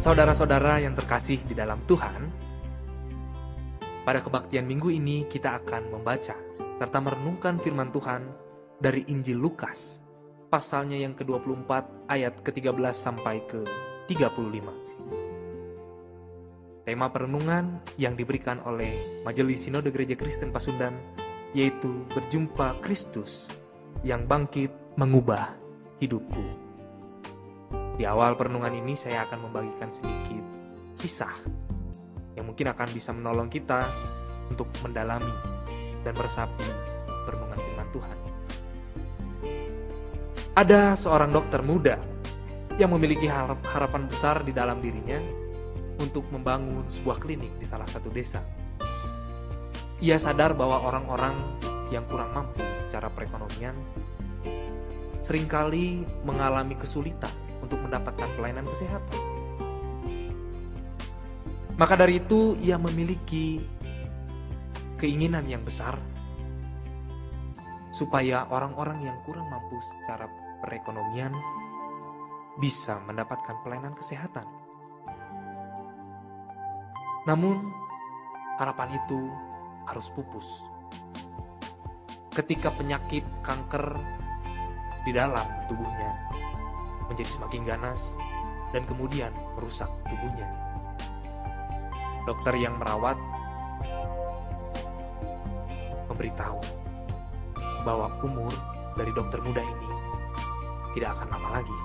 Saudara-saudara yang terkasih di dalam Tuhan, pada kebaktian minggu ini kita akan membaca serta merenungkan firman Tuhan dari Injil Lukas, pasalnya yang ke-24 ayat ke-13 sampai ke-35. Tema perenungan yang diberikan oleh Majelis Sinode Gereja Kristen Pasundan yaitu Berjumpa Kristus yang bangkit mengubah hidupku. Di awal perenungan ini saya akan membagikan sedikit kisah yang mungkin akan bisa menolong kita untuk mendalami dan meresapi perenungan firman Tuhan. Ada seorang dokter muda yang memiliki harapan besar di dalam dirinya untuk membangun sebuah klinik di salah satu desa. Ia sadar bahwa orang-orang yang kurang mampu secara perekonomian seringkali mengalami kesulitan untuk mendapatkan pelayanan kesehatan. Maka dari itu ia memiliki keinginan yang besar supaya orang-orang yang kurang mampu secara perekonomian bisa mendapatkan pelayanan kesehatan. Namun harapan itu harus pupus ketika penyakit kanker di dalam tubuhnya menjadi semakin ganas dan kemudian merusak tubuhnya. Dokter yang merawat memberitahu bahwa umur dari dokter muda ini tidak akan lama lagi.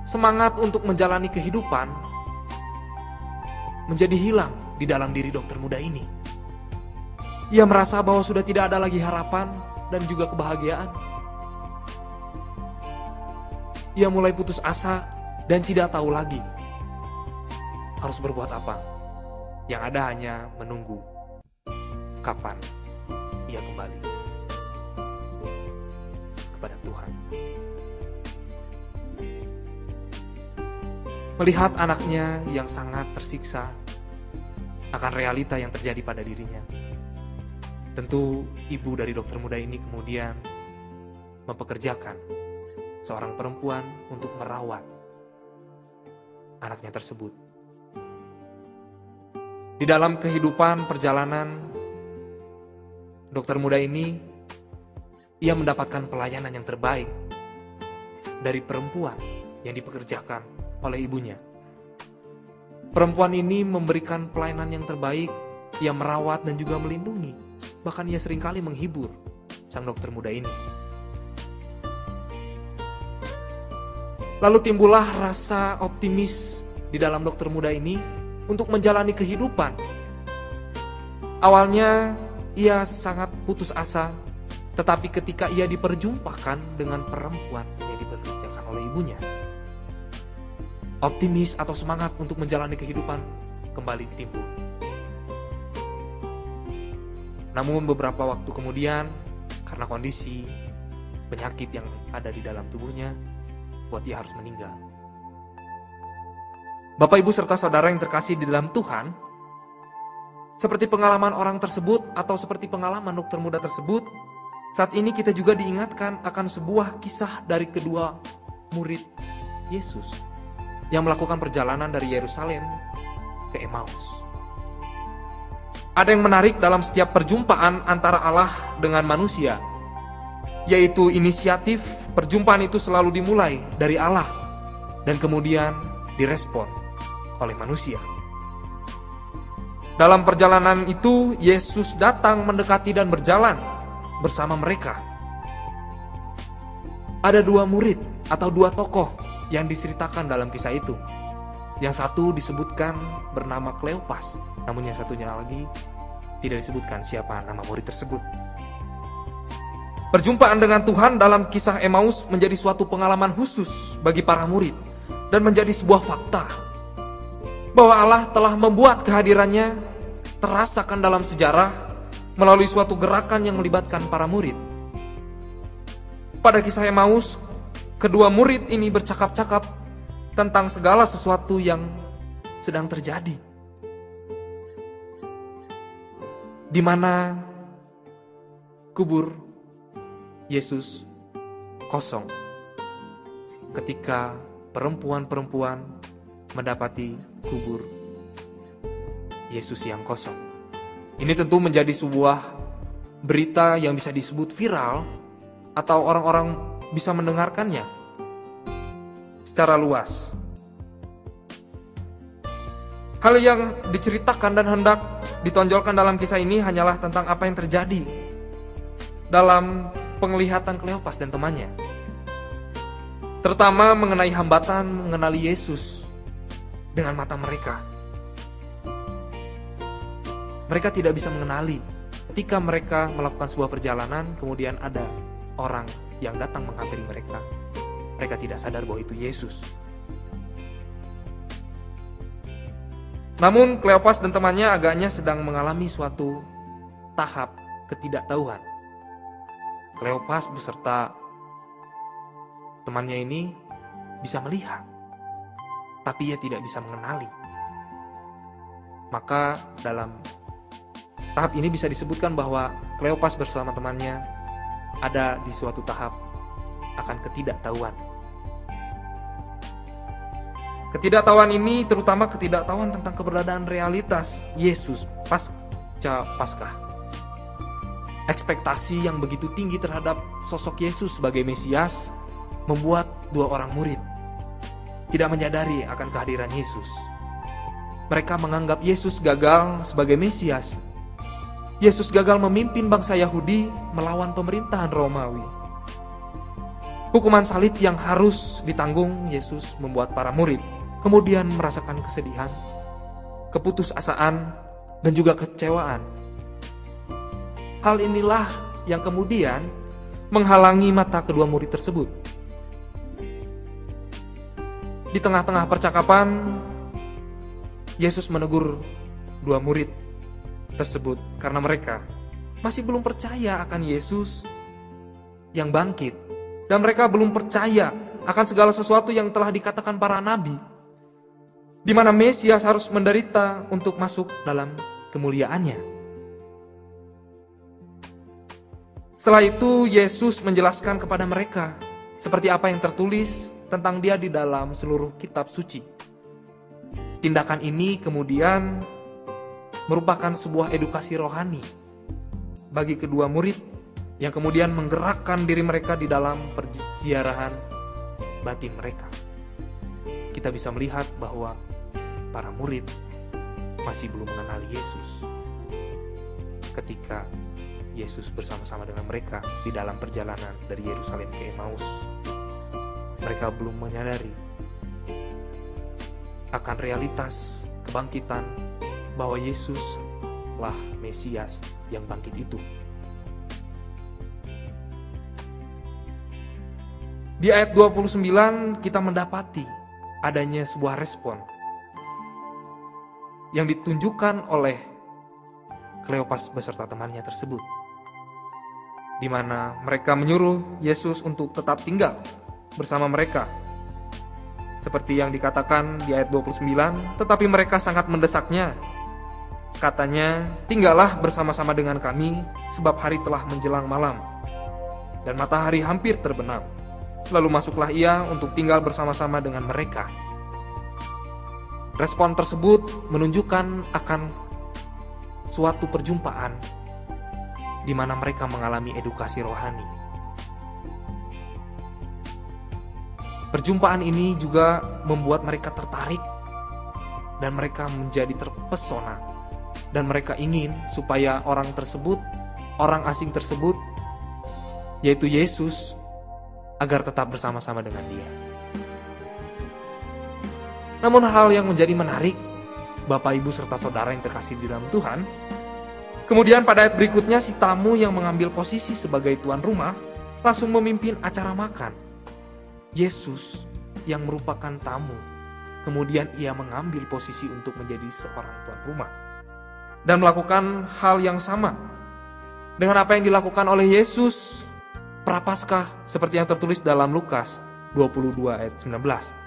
Semangat untuk menjalani kehidupan menjadi hilang di dalam diri dokter muda ini. Ia merasa bahwa sudah tidak ada lagi harapan dan juga kebahagiaan. Ia mulai putus asa dan tidak tahu lagi harus berbuat apa. Yang ada hanya menunggu kapan ia kembali kepada Tuhan. Melihat anaknya yang sangat tersiksa akan realita yang terjadi pada dirinya, tentu ibu dari dokter muda ini kemudian mempekerjakan seorang perempuan untuk merawat anaknya tersebut. Di dalam kehidupan perjalanan dokter muda ini, ia mendapatkan pelayanan yang terbaik dari perempuan yang dipekerjakan oleh ibunya. Perempuan ini memberikan pelayanan yang terbaik, ia merawat dan juga melindungi. Bahkan ia seringkali menghibur sang dokter muda ini. Lalu timbullah rasa optimis di dalam dokter muda ini untuk menjalani kehidupan. Awalnya ia sangat putus asa, tetapi ketika ia diperjumpakan dengan perempuan yang dipekerjakan oleh ibunya, optimis atau semangat untuk menjalani kehidupan kembali timbul. Namun beberapa waktu kemudian, karena kondisi penyakit yang ada di dalam tubuhnya, buat ia harus meninggal. Bapak, Ibu, serta saudara yang terkasih di dalam Tuhan, seperti pengalaman orang tersebut atau seperti pengalaman dokter muda tersebut, saat ini kita juga diingatkan akan sebuah kisah dari kedua murid Yesus yang melakukan perjalanan dari Yerusalem ke Emmaus. Ada yang menarik dalam setiap perjumpaan antara Allah dengan manusia, yaitu inisiatif perjumpaan itu selalu dimulai dari Allah dan kemudian direspon oleh manusia. Dalam perjalanan itu, Yesus datang mendekati dan berjalan bersama mereka. Ada dua murid atau dua tokoh yang diceritakan dalam kisah itu. Yang satu disebutkan bernama Kleopas, namun yang satunya lagi tidak disebutkan siapa nama murid tersebut. Perjumpaan dengan Tuhan dalam kisah Emmaus menjadi suatu pengalaman khusus bagi para murid dan menjadi sebuah fakta bahwa Allah telah membuat kehadirannya terasakan dalam sejarah melalui suatu gerakan yang melibatkan para murid. Pada kisah Emmaus, kedua murid ini bercakap-cakap tentang segala sesuatu yang sedang terjadi, di mana kubur Yesus kosong ketika perempuan-perempuan mendapati kubur Yesus yang kosong. Ini tentu menjadi sebuah berita yang bisa disebut viral atau orang-orang bisa mendengarkannya secara luas. Hal yang diceritakan dan hendak ditonjolkan dalam kisah ini hanyalah tentang apa yang terjadi dalam penglihatan Kleopas dan temannya. Terutama mengenai hambatan mengenali Yesus dengan mata mereka. Mereka tidak bisa mengenali. Ketika mereka melakukan sebuah perjalanan, kemudian ada orang yang datang menghampiri mereka. Mereka tidak sadar bahwa itu Yesus. Namun Kleopas dan temannya agaknya sedang mengalami suatu tahap ketidaktahuan. Kleopas beserta temannya ini bisa melihat, tapi ia tidak bisa mengenali. Maka dalam tahap ini bisa disebutkan bahwa Kleopas bersama temannya ada di suatu tahap akan ketidaktahuan. Ketidaktahuan ini terutama ketidaktahuan tentang keberadaan realitas Yesus pasca Paskah. Ekspektasi yang begitu tinggi terhadap sosok Yesus sebagai Mesias membuat dua orang murid tidak menyadari akan kehadiran Yesus. Mereka menganggap Yesus gagal sebagai Mesias. Yesus gagal memimpin bangsa Yahudi melawan pemerintahan Romawi. Hukuman salib yang harus ditanggung Yesus membuat para murid kemudian merasakan kesedihan, keputusasaan, dan juga kecewaan. Hal inilah yang kemudian menghalangi mata kedua murid tersebut. Di tengah-tengah percakapan, Yesus menegur dua murid tersebut karena mereka masih belum percaya akan Yesus yang bangkit, dan mereka belum percaya akan segala sesuatu yang telah dikatakan para nabi, di mana Mesias harus menderita untuk masuk dalam kemuliaannya. Setelah itu Yesus menjelaskan kepada mereka seperti apa yang tertulis tentang dia di dalam seluruh kitab suci. Tindakan ini kemudian merupakan sebuah edukasi rohani bagi kedua murid yang kemudian menggerakkan diri mereka di dalam perziarahan batin mereka. Kita bisa melihat bahwa para murid masih belum mengenali Yesus ketika Yesus bersama-sama dengan mereka di dalam perjalanan dari Yerusalem ke Emmaus. Mereka belum menyadari akan realitas kebangkitan bahwa Yesuslah Mesias yang bangkit itu. Di ayat 29 kita mendapati adanya sebuah respon yang ditunjukkan oleh Kleopas beserta temannya tersebut, di mana mereka menyuruh Yesus untuk tetap tinggal bersama mereka. Seperti yang dikatakan di ayat 29, tetapi mereka sangat mendesaknya. Katanya, tinggallah bersama-sama dengan kami, sebab hari telah menjelang malam, dan matahari hampir terbenam. Lalu masuklah ia untuk tinggal bersama-sama dengan mereka. Respon tersebut menunjukkan akan suatu perjumpaan di mana mereka mengalami edukasi rohani. Perjumpaan ini juga membuat mereka tertarik dan mereka menjadi terpesona, dan mereka ingin supaya orang tersebut, orang asing tersebut, yaitu Yesus, agar tetap bersama-sama dengan dia. Namun hal yang menjadi menarik, Bapak, Ibu, serta saudara yang terkasih di dalam Tuhan, kemudian pada ayat berikutnya si tamu yang mengambil posisi sebagai tuan rumah langsung memimpin acara makan. Yesus yang merupakan tamu, kemudian ia mengambil posisi untuk menjadi seorang tuan rumah dan melakukan hal yang sama dengan apa yang dilakukan oleh Yesus Prapaskah seperti yang tertulis dalam Lukas 22 ayat 19.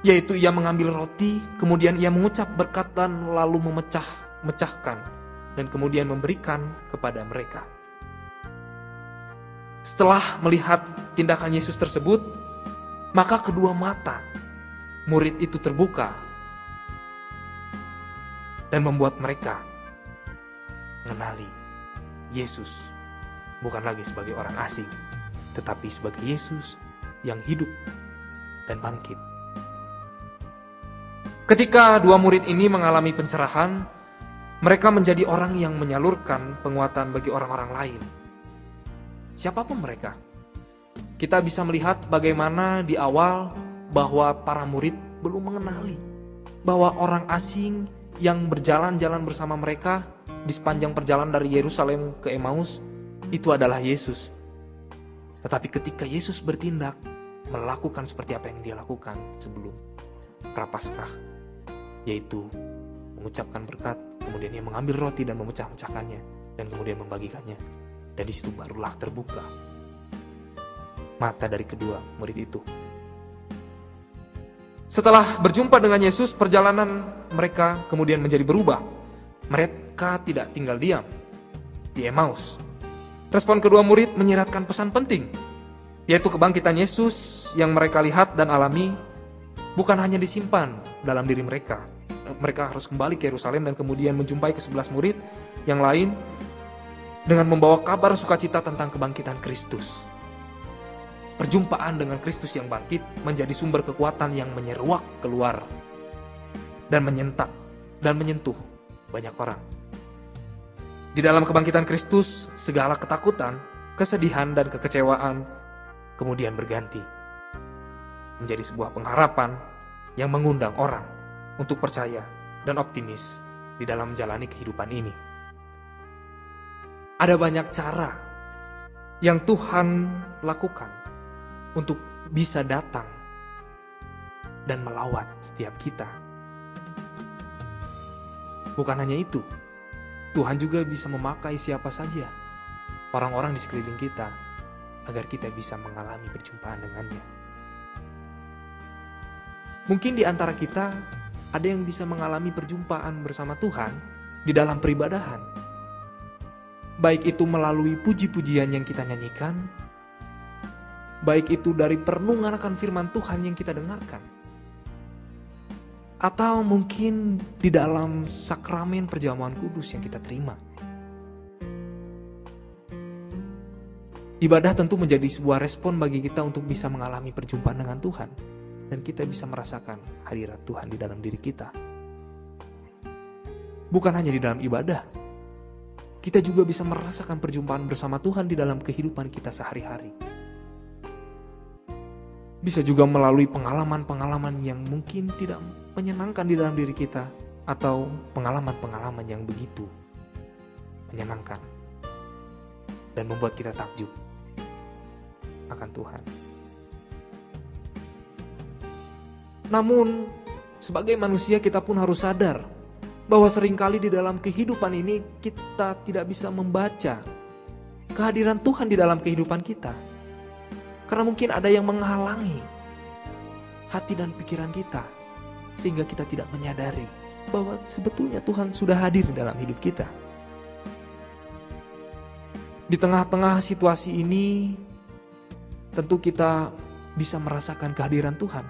Yaitu ia mengambil roti, kemudian ia mengucap berkat dan lalu memecahkan dan kemudian memberikan kepada mereka. Setelah melihat tindakan Yesus tersebut, maka kedua mata murid itu terbuka dan membuat mereka mengenali Yesus bukan lagi sebagai orang asing, tetapi sebagai Yesus yang hidup dan bangkit. Ketika dua murid ini mengalami pencerahan, mereka menjadi orang yang menyalurkan penguatan bagi orang-orang lain. Siapapun mereka. Kita bisa melihat bagaimana di awal bahwa para murid belum mengenali bahwa orang asing yang berjalan-jalan bersama mereka di sepanjang perjalanan dari Yerusalem ke Emmaus itu adalah Yesus. Tetapi ketika Yesus bertindak melakukan seperti apa yang dia lakukan sebelum Prapaskah, yaitu mengucapkan berkat, kemudian dia mengambil roti dan memecah-mecahkannya dan kemudian membagikannya. Dan di situ barulah terbuka mata dari kedua murid itu. Setelah berjumpa dengan Yesus, perjalanan mereka kemudian menjadi berubah. Mereka tidak tinggal diam di Emmaus. Respon kedua murid menyiratkan pesan penting, yaitu kebangkitan Yesus yang mereka lihat dan alami bukan hanya disimpan dalam diri mereka. Mereka harus kembali ke Yerusalem dan kemudian menjumpai ke-11 murid yang lain dengan membawa kabar sukacita tentang kebangkitan Kristus. Perjumpaan dengan Kristus yang bangkit menjadi sumber kekuatan yang menyeruak keluar dan menyentak dan menyentuh banyak orang. Di dalam kebangkitan Kristus, segala ketakutan, kesedihan, dan kekecewaan kemudian berganti menjadi sebuah pengharapan yang mengundang orang untuk percaya dan optimis di dalam menjalani kehidupan ini. Ada banyak cara yang Tuhan lakukan untuk bisa datang dan melawat setiap kita. Bukan hanya itu, Tuhan juga bisa memakai siapa saja, orang-orang di sekeliling kita, agar kita bisa mengalami perjumpaan dengannya. Mungkin di antara kita ada yang bisa mengalami perjumpaan bersama Tuhan di dalam peribadahan. Baik itu melalui puji-pujian yang kita nyanyikan, baik itu dari perenungan akan firman Tuhan yang kita dengarkan, atau mungkin di dalam sakramen perjamuan kudus yang kita terima. Ibadah tentu menjadi sebuah respon bagi kita untuk bisa mengalami perjumpaan dengan Tuhan, dan kita bisa merasakan hadirat Tuhan di dalam diri kita. Bukan hanya di dalam ibadah, kita juga bisa merasakan perjumpaan bersama Tuhan di dalam kehidupan kita sehari-hari. Bisa juga melalui pengalaman-pengalaman yang mungkin tidak menyenangkan di dalam diri kita, atau pengalaman-pengalaman yang begitu menyenangkan dan membuat kita takjub akan Tuhan. Namun, sebagai manusia kita pun harus sadar bahwa seringkali di dalam kehidupan ini kita tidak bisa membaca kehadiran Tuhan di dalam kehidupan kita. Karena mungkin ada yang menghalangi hati dan pikiran kita, sehingga kita tidak menyadari bahwa sebetulnya Tuhan sudah hadir dalam hidup kita. Di tengah-tengah situasi ini, tentu kita bisa merasakan kehadiran Tuhan.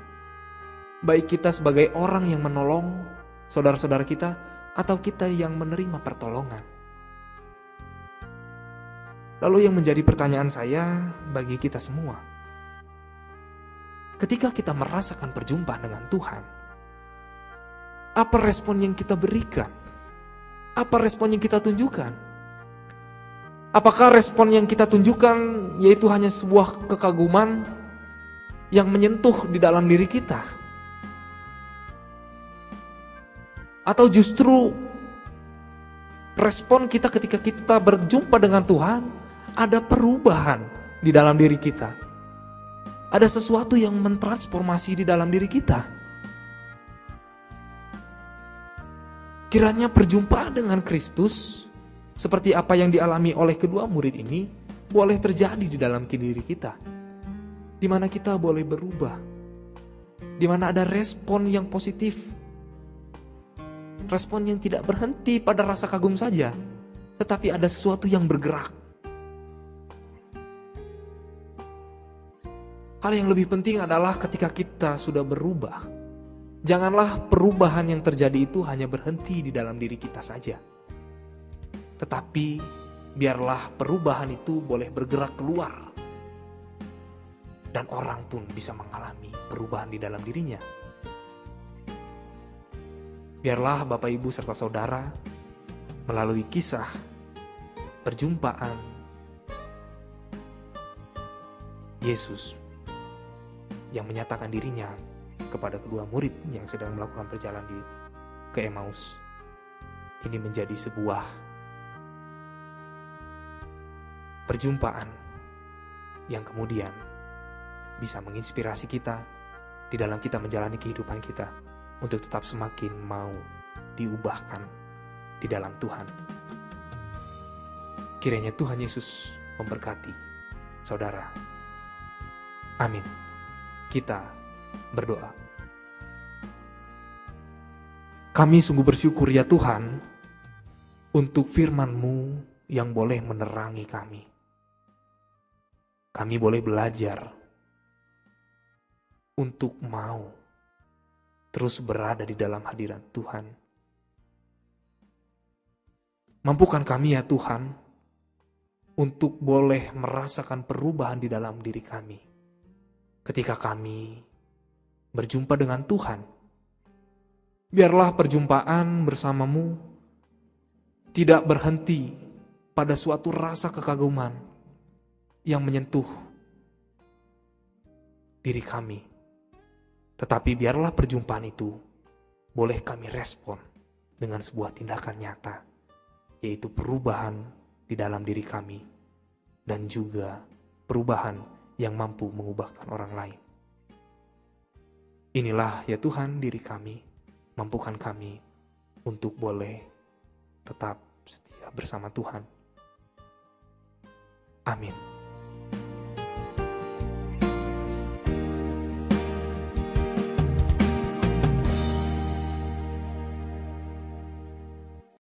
Baik kita sebagai orang yang menolong saudara-saudara kita, atau kita yang menerima pertolongan. Lalu yang menjadi pertanyaan saya bagi kita semua, ketika kita merasakan perjumpaan dengan Tuhan, apa respon yang kita berikan? Apa respon yang kita tunjukkan? Apakah respon yang kita tunjukkan yaitu hanya sebuah kekaguman yang menyentuh di dalam diri kita? Atau justru respon kita ketika kita berjumpa dengan Tuhan, ada perubahan di dalam diri kita? Ada sesuatu yang mentransformasi di dalam diri kita? Kiranya perjumpaan dengan Kristus, seperti apa yang dialami oleh kedua murid ini, boleh terjadi di dalam diri kita, di mana kita boleh berubah, di mana ada respon yang positif, respon yang tidak berhenti pada rasa kagum saja, tetapi ada sesuatu yang bergerak. Hal yang lebih penting adalah ketika kita sudah berubah, Janganlah perubahan yang terjadi itu hanya berhenti di dalam diri kita saja. Tetapi biarlah perubahan itu boleh bergerak keluar. Dan orang pun bisa mengalami perubahan di dalam dirinya. Biarlah Bapak Ibu serta Saudara melalui kisah perjumpaan Yesus yang menyatakan dirinya kepada kedua murid yang sedang melakukan perjalanan ke Emmaus, ini menjadi sebuah perjumpaan yang kemudian bisa menginspirasi kita di dalam kita menjalani kehidupan kita untuk tetap semakin mau diubahkan di dalam Tuhan. Kiranya Tuhan Yesus memberkati saudara. Amin. Kita berdoa. Kami sungguh bersyukur ya Tuhan untuk firman-Mu yang boleh menerangi kami. Kami boleh belajar untuk mau terus berada di dalam hadirat Tuhan. Mampukan kami ya Tuhan untuk boleh merasakan perubahan di dalam diri kami. Ketika kami berjumpa dengan Tuhan, biarlah perjumpaan bersama-Mu tidak berhenti pada suatu rasa kekaguman yang menyentuh diri kami. Tetapi biarlah perjumpaan itu boleh kami respon dengan sebuah tindakan nyata, yaitu perubahan di dalam diri kami dan juga perubahan yang mampu mengubahkan orang lain. Inilah ya Tuhan diri kami, mampukan kami untuk boleh tetap setia bersama Tuhan. Amin.